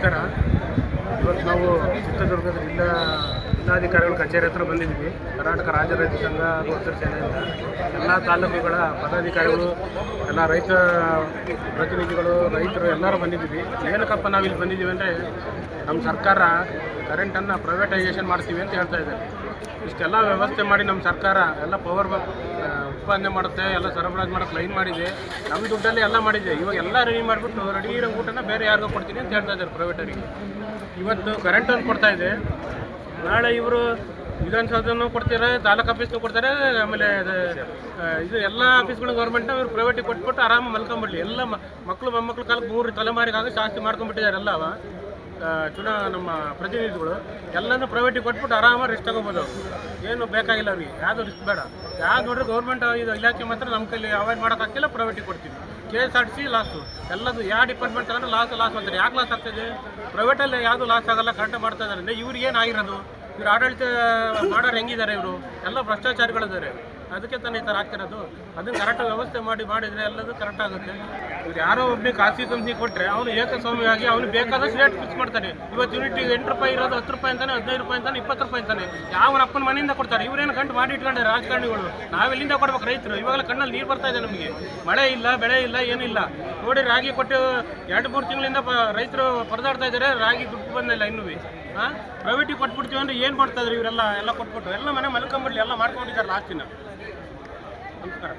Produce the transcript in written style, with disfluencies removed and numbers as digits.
ನಮಸ್ಕಾರ. ಇವತ್ತು ನಾವು ಚಿತ್ರದುರ್ಗದ ಜಿಲ್ಲಾಧಿಕಾರಿಗಳ ಕಚೇರಿ ಹತ್ರ ಬಂದಿದ್ದೀವಿ. ಕರ್ನಾಟಕ ರಾಜ್ಯ ರೈತ ಸಂಘ ಹಾಗೂ ಹಸಿರು ಸೇನೆಯಿಂದ ಎಲ್ಲ ತಾಲೂಕುಗಳ ಪದಾಧಿಕಾರಿಗಳು, ಎಲ್ಲ ರೈತ ಪ್ರತಿನಿಧಿಗಳು, ರೈತರು ಎಲ್ಲರೂ ಬಂದಿದ್ದೀವಿ. ಏನಕ್ಕಪ್ಪ ನಾವಿಲ್ಲಿ ಬಂದಿದ್ದೀವಿ ಅಂದರೆ, ನಮ್ಮ ಸರ್ಕಾರ ಕರೆಂಟನ್ನು ಪ್ರೈವೇಟೈಸೇಷನ್ ಮಾಡ್ತೀವಿ ಅಂತ ಹೇಳ್ತಾ ಇದ್ದಾರೆ. ಇಷ್ಟೆಲ್ಲ ವ್ಯವಸ್ಥೆ ಮಾಡಿ ನಮ್ಮ ಸರ್ಕಾರ ಎಲ್ಲ ಪವರ್ ಉತ್ಪಾದನೆ ಮಾಡುತ್ತೆ, ಎಲ್ಲ ಸರಬರಾಜು ಮಾಡೋಕ್ಕೆ ಲೈನ್ ಮಾಡಿದೆ, ನಮ್ಮ ದುಡ್ಡಲ್ಲಿ ಎಲ್ಲ ಮಾಡಿದೆ. ಇವಾಗ ಎಲ್ಲ ರೆಡಿ ಮಾಡಿಬಿಟ್ಟು ರೆಡಿ ಇರೋ ಊಟನ ಬೇರೆ ಯಾರಿಗೂ ಕೊಡ್ತೀನಿ ಅಂತ ಹೇಳ್ತಾ ಇದ್ದಾರೆ ಪ್ರೈವೇಟರಿಗೆ. ಇವತ್ತು ಕರೆಂಟನ್ನು ಕೊಡ್ತಾ ಇದೆ, ನಾಳೆ ಇವರು ವಿಧಾನಸೌಧನೂ ಕೊಡ್ತಾರೆ, ತಾಲೂಕು ಆಫೀಸ್ನೂ ಕೊಡ್ತಾರೆ, ಆಮೇಲೆ ಇದು ಎಲ್ಲ ಆಫೀಸ್ಗಳು ಗೌರ್ಮೆಂಟ್ನ ಇವರು ಪ್ರೈವೇಟಿಗೆ ಕೊಟ್ಬಿಟ್ಟು ಆರಾಮ ಮಲ್ಕೊಂಬಿಡ್ಲಿ. ಎಲ್ಲ ಮಕ್ಕಳು ಮೊಮ್ಮಕ್ಕಳು ಕಾಲಕ್ಕೆ 3 ತಲೆಮಾರಿಗಾಗಿ ಶಾಸ್ತಿ ಮಾಡ್ಕೊಂಡ್ಬಿಟ್ಟಿದ್ದಾರೆ. ಎಲ್ಲವ ನಮ್ಮ ಪ್ರತಿನಿಧಿಗಳು ಎಲ್ಲನೂ ಪ್ರೈವೇಟಿಗೆ ಕೊಟ್ಬಿಟ್ಟು ಆರಾಮಾಗಿ ರಿಸ್ಕ್ ತಗೋಬೋದು. ಏನು ಬೇಕಾಗಿಲ್ಲ ಅವ್ರಿಗೆ, ಯಾವುದು ರಿಸ್ಕ್ ಬೇಡ. ಯಾವ್ದು ನೋಡ್ರಿ ಗೌರ್ಮೆಂಟ್ ಇದು ಇಲಾಖೆ ಮಾತ್ರ ನಮ್ಮ ಕೈಲಿ ಅವಾಯ್ಡ್ ಮಾಡೋಕ್ಕಾಗಿಲ್ಲ, ಪ್ರೈವೇಟಿಗೆ ಕೊಡ್ತೀವಿ. KSRTC ಲಾಸು, ಎಲ್ಲದು ಯಾವ ಡಿಪಾರ್ಟ್ಮೆಂಟ್ ತಗೊಂಡು ಲಾಸ್ ಅಂತಾರೆ. ಯಾಕೆ ಲಾಸ್ ಆಗ್ತಾಯಿದೆ? ಪ್ರೈವೇಟಲ್ಲಿ ಯಾವುದು ಲಾಸ್ ಆಗಲ್ಲ, ಕರೆಕ್ಟಾಗಿ ಮಾಡ್ತಾ ಇದ್ದಾರೆ ಅಂದರೆ ಇವ್ರಿಗೆ ಏನಾಗಿರೋದು? ಇವ್ರು ಆಡಳಿತ ಮಾಡೋರು ಹೆಂಗಿದ್ದಾರೆ? ಇವರು ಎಲ್ಲ ಭ್ರಷ್ಟಾಚಾರಿಗಳಿದ್ದಾರೆ. ಅದಕ್ಕೆ ತಾನೇ ಈ ಥರ ಆಗ್ತಿರೋದು. ಅದನ್ನು ಕರೆಕ್ಟಾಗಿ ವ್ಯವಸ್ಥೆ ಮಾಡಿದರೆ ಎಲ್ಲದೂ ಕರೆಕ್ಟ್ ಆಗುತ್ತೆ. ಇವ್ರು ಯಾರೋ ಒಬ್ಬನಿಗೆ ಖಾಸಗಿ ಕಂಪ್ನಿ ಕೊಟ್ಟರೆ ಅವನು ಏಕಸ್ವಾಮ್ಯವಾಗಿ ಅವನು ಬೇಕಾದಷ್ಟು ರೇಟ್ ಫಿಕ್ಸ್ ಮಾಡ್ತಾನೆ. ಇವತ್ತು ಯೂನಿಟಿಗೆ 8 ರೂಪಾಯಿ ಇರೋದು 10 ರೂಪಾಯಿ ಅಂತಾನೆ, 15 ರೂಪಾಯಿ ಅಂತಾನೆ, 20 ರೂಪಾಯಿ ಅಂತಾನೆ. ಯಾವನ ಅಪ್ಪನ ಮನೆಯಿಂದ ಕೊಡ್ತಾರೆ. ಇವರೇನು ಗಂಟು ಮಾಡಿ ಇಟ್ಕೊಂಡ್ರೆ ರಾಜಕಾರಣಿಗಳು. ನಾವೆಲ್ಲಿಂದ ಕೊಡ್ಬೇಕು? ರೈತರು ಇವಾಗಲೇ ಕಣ್ಣಲ್ಲಿ ನೀರು ಬರ್ತಾ ಇದೆ. ನಮಗೆ ಮಳೆ ಇಲ್ಲ, ಬೆಳೆ ಇಲ್ಲ, ಏನಿಲ್ಲ. ನೋಡಿ, ರಾಗಿ ಕೊಟ್ಟು 2-3 ತಿಂಗಳಿಂದ ರೈತರು ಪರದಾಡ್ತಾ ಇದ್ದಾರೆ. ರಾಗಿ ದುಡ್ಡು ಬಂದಿಲ್ಲ ಇನ್ನೂ. ಪ್ರೈವೇಟಿಗೆ ಕೊಟ್ಬಿಡ್ತೀವಿ ಅಂದರೆ ಏನು ಮಾಡ್ತಾ ಇದ್ರು ಇವರೆಲ್ಲ? ಎಲ್ಲ ಕೊಟ್ಬಿಟ್ಟು ಎಲ್ಲ ಮನೆ ಮಲ್ಕೊಂಬಿಡ್ಲಿ, ಎಲ್ಲ ಮಾಡ್ಕೊಂಡಿದ್ದಾರೆ ಲಾಸ್ಟಿನ. ನಮಸ್ಕಾರ.